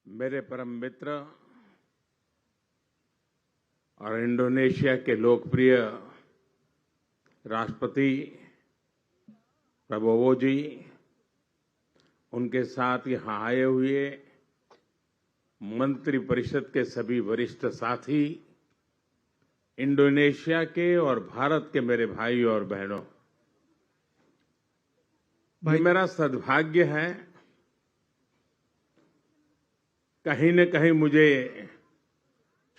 मेरे परम मित्र और इंडोनेशिया के लोकप्रिय राष्ट्रपति प्रबोवो जी, उनके साथ यहाँ आए हुए मंत्रिपरिषद के सभी वरिष्ठ साथी, इंडोनेशिया के और भारत के मेरे भाई और बहनों, ये मेरा सद्भाग्य है। कहीं न कहीं मुझे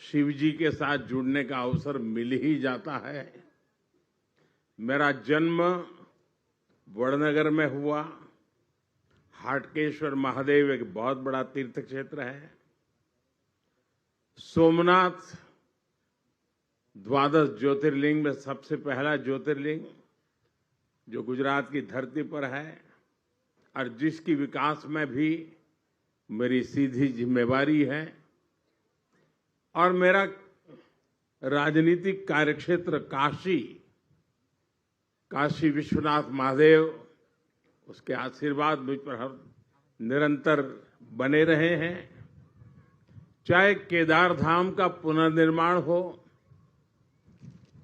शिव जी के साथ जुड़ने का अवसर मिल ही जाता है। मेरा जन्म वडनगर में हुआ। हाटकेश्वर महादेव एक बहुत बड़ा तीर्थ क्षेत्र है। सोमनाथ द्वादश ज्योतिर्लिंग में सबसे पहला ज्योतिर्लिंग जो गुजरात की धरती पर है और जिसकी विकास में भी मेरी सीधी जिम्मेवारी है। और मेरा राजनीतिक कार्यक्षेत्र काशी विश्वनाथ महादेव, उसके आशीर्वाद मुझ पर हर निरंतर बने रहे हैं। चाहे केदार धाम का पुनर्निर्माण हो,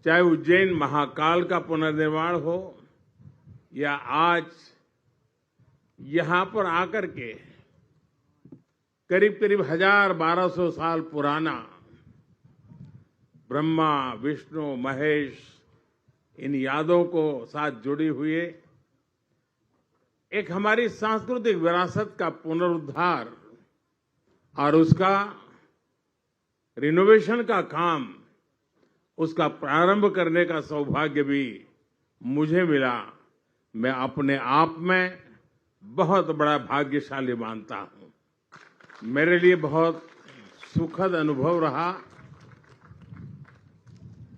चाहे उज्जैन महाकाल का पुनर्निर्माण हो, या आज यहां पर आकर के करीब करीब 1200 साल पुराना ब्रह्मा विष्णु महेश इन यादों को साथ जुड़ी हुई एक हमारी सांस्कृतिक विरासत का पुनरुद्धार और उसका रिनोवेशन का काम, उसका प्रारंभ करने का सौभाग्य भी मुझे मिला। मैं अपने आप में बहुत बड़ा भाग्यशाली मानता हूं। मेरे लिए बहुत सुखद अनुभव रहा।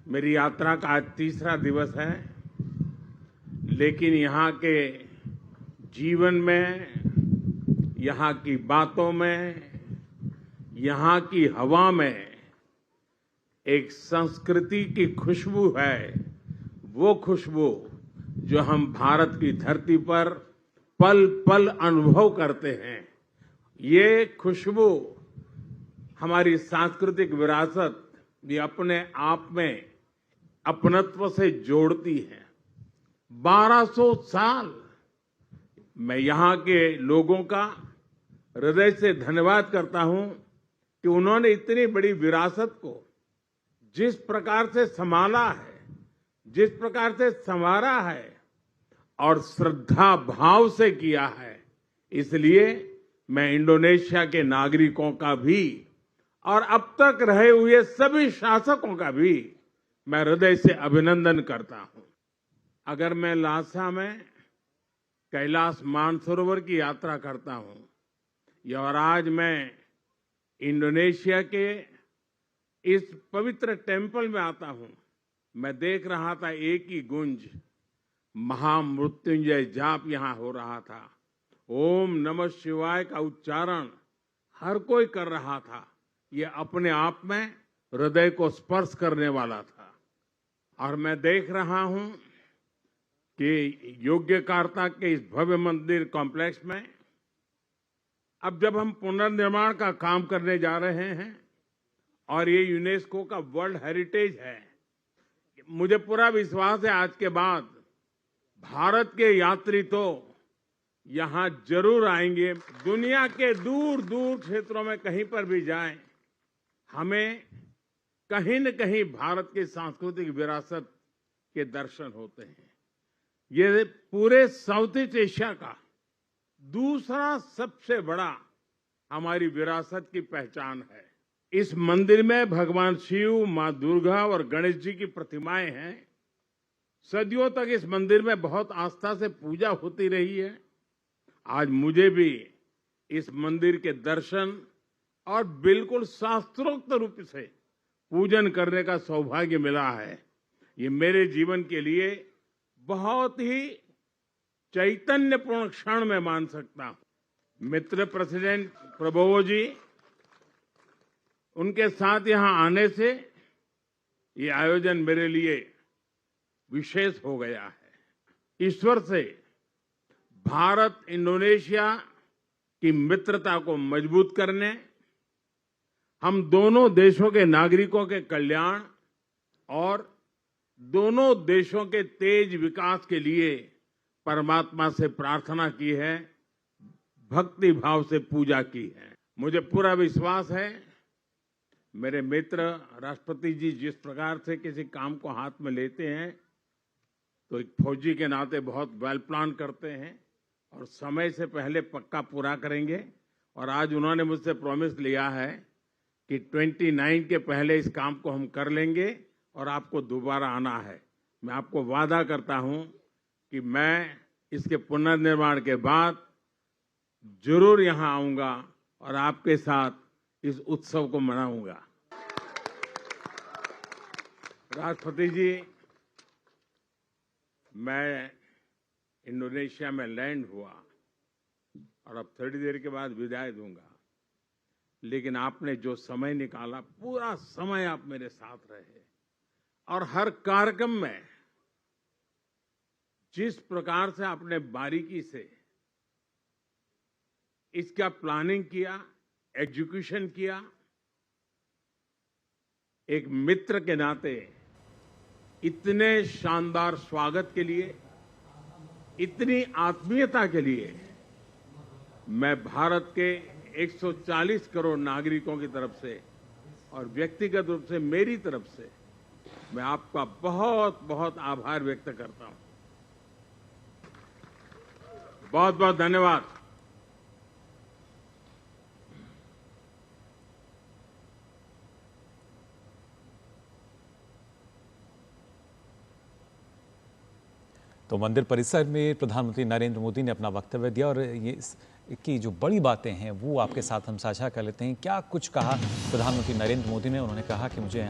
मेरी यात्रा का आज तीसरा दिवस है, लेकिन यहाँ के जीवन में, यहाँ की बातों में, यहाँ की हवा में एक संस्कृति की खुशबू है। वो खुशबू जो हम भारत की धरती पर पल पल अनुभव करते हैं। ये खुशबू हमारी सांस्कृतिक विरासत ये अपने आप में अपनत्व से जोड़ती है। 1200 साल मैं यहाँ के लोगों का हृदय से धन्यवाद करता हूं कि उन्होंने इतनी बड़ी विरासत को जिस प्रकार से संभाला है, जिस प्रकार से संवारा है और श्रद्धा भाव से किया है। इसलिए मैं इंडोनेशिया के नागरिकों का भी और अब तक रहे हुए सभी शासकों का भी मैं हृदय से अभिनंदन करता हूं। अगर मैं लासा में कैलाश मानसरोवर की यात्रा करता हूं और आज मैं इंडोनेशिया के इस पवित्र टेम्पल में आता हूं, मैं देख रहा था एक ही गुंज महामृत्युंजय जाप यहां हो रहा था। ओम नमः शिवाय का उच्चारण हर कोई कर रहा था। ये अपने आप में हृदय को स्पर्श करने वाला था। और मैं देख रहा हूं कि योग्यकार्ता के इस भव्य मंदिर कॉम्प्लेक्स में अब जब हम पुनर्निर्माण का काम करने जा रहे हैं और ये यूनेस्को का वर्ल्ड हेरिटेज है, मुझे पूरा विश्वास है आज के बाद भारत के यात्री तो यहां जरूर आएंगे। दुनिया के दूर दूर क्षेत्रों में कहीं पर भी जाएं, हमें कहीं न कहीं भारत की सांस्कृतिक विरासत के दर्शन होते हैं। ये पूरे साउथ ईस्ट एशिया का दूसरा सबसे बड़ा हमारी विरासत की पहचान है। इस मंदिर में भगवान शिव, मां दुर्गा और गणेश जी की प्रतिमाएं हैं। सदियों तक इस मंदिर में बहुत आस्था से पूजा होती रही है। आज मुझे भी इस मंदिर के दर्शन और बिल्कुल शास्त्रोक्त रूप से पूजन करने का सौभाग्य मिला है। ये मेरे जीवन के लिए बहुत ही चैतन्यपूर्ण क्षण मैं मान सकता हूं। मित्र प्रेसिडेंट प्रबोवो जी, उनके साथ यहां आने से ये आयोजन मेरे लिए विशेष हो गया है। ईश्वर से भारत इंडोनेशिया की मित्रता को मजबूत करने हम दोनों देशों के नागरिकों के कल्याण और दोनों देशों के तेज विकास के लिए परमात्मा से प्रार्थना की है, भक्ति भाव से पूजा की है। मुझे पूरा विश्वास है मेरे मित्र राष्ट्रपति जी जिस प्रकार से किसी काम को हाथ में लेते हैं तो एक फौजी के नाते बहुत वेल प्लान करते हैं और समय से पहले पक्का पूरा करेंगे। और आज उन्होंने मुझसे प्रॉमिस लिया है कि 29 के पहले इस काम को हम कर लेंगे और आपको दोबारा आना है। मैं आपको वादा करता हूं कि मैं इसके पुनर्निर्माण के बाद जरूर यहां आऊंगा और आपके साथ इस उत्सव को मनाऊंगा। राष्ट्रपति जी, मैं इंडोनेशिया में लैंड हुआ और अब थोड़ी देर के बाद विदाई दूंगा, लेकिन आपने जो समय निकाला, पूरा समय आप मेरे साथ रहे और हर कार्यक्रम में जिस प्रकार से आपने बारीकी से इसका प्लानिंग किया, एग्जीक्यूशन किया, एक मित्र के नाते इतने शानदार स्वागत के लिए, इतनी आत्मीयता के लिए मैं भारत के 140 करोड़ नागरिकों की तरफ से और व्यक्तिगत रूप से मेरी तरफ से मैं आपका बहुत बहुत आभार व्यक्त करता हूं। बहुत बहुत धन्यवाद। तो मंदिर परिसर में प्रधानमंत्री नरेंद्र मोदी ने अपना वक्तव्य दिया और ये की जो बड़ी बातें हैं वो आपके साथ हम साझा कर लेते हैं। क्या कुछ कहा प्रधानमंत्री नरेंद्र मोदी ने? उन्होंने कहा कि मुझे